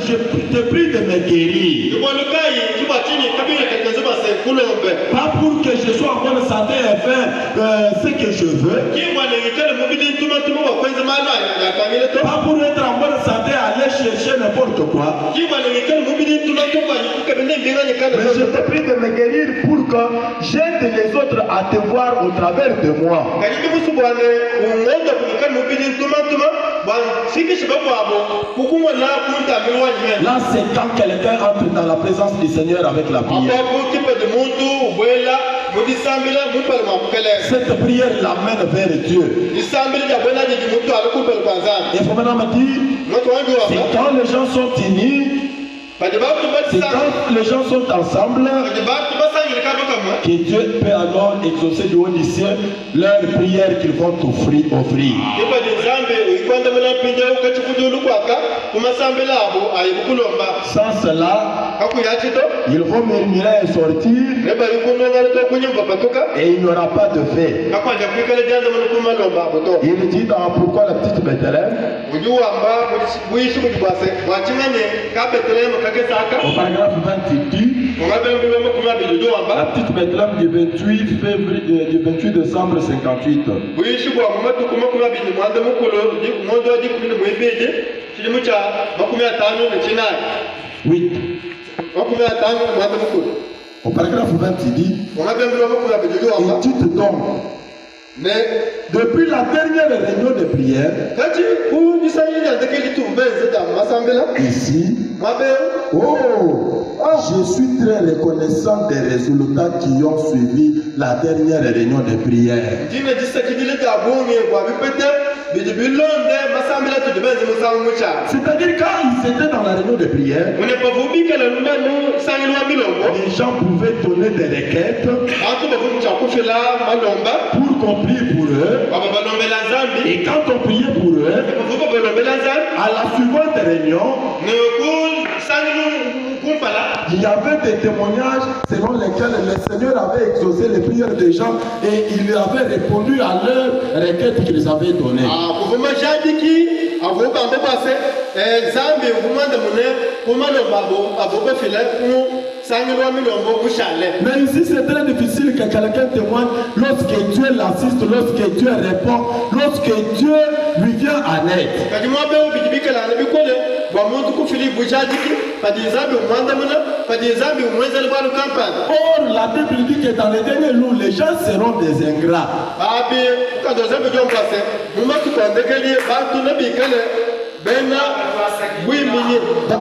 Je te prie de me guérir. Pas pour que je sois en bonne santé et faire ce que je veux. Pas pour être en bonne santé et aller chercher n'importe quoi. Mais je te prie de me guérir pour que j'aide les autres à te voir au travers de moi. Là, c'est quand quelqu'un entre dans la présence du Seigneur avec la prière. Cette prière l'amène vers Dieu. Il faut maintenant me dire, c'est quand les gens sont unis, c'est quand les gens sont ensemble, que Dieu peut alors exaucer du haut du ciel leurs prières qu'ils vont offrir. Sans cela, ils vont murmurer et sortir et il n'y aura pas de fait. Il dit dans Pourquoi la petite Bethléem, au paragraphe 20, il dit la petite Bethléem du 28 décembre 58. Oui. Au paragraphe 20, il dit et tu te tombes. Mais depuis la dernière réunion de prière, ici, je suis très reconnaissant des résultats qui ont suivi la dernière réunion de prière. C'est-à-dire quand ils étaient dans la réunion de prière, les gens pouvaient donner des requêtes pour qu'on prie pour eux. Et quand on priait pour eux, à la suivante réunion, il y avait des témoignages selon lesquels le Seigneur avait exaucé les prières des gens et il avait répondu à leurs requêtes qu'ils avaient données. Mais ici c'est très difficile que quelqu'un témoigne lorsque Dieu l'assiste, lorsque Dieu répond, lorsque Dieu lui vient en aide. Or la Bible dit que dans les derniers jours les gens seront des ingrats.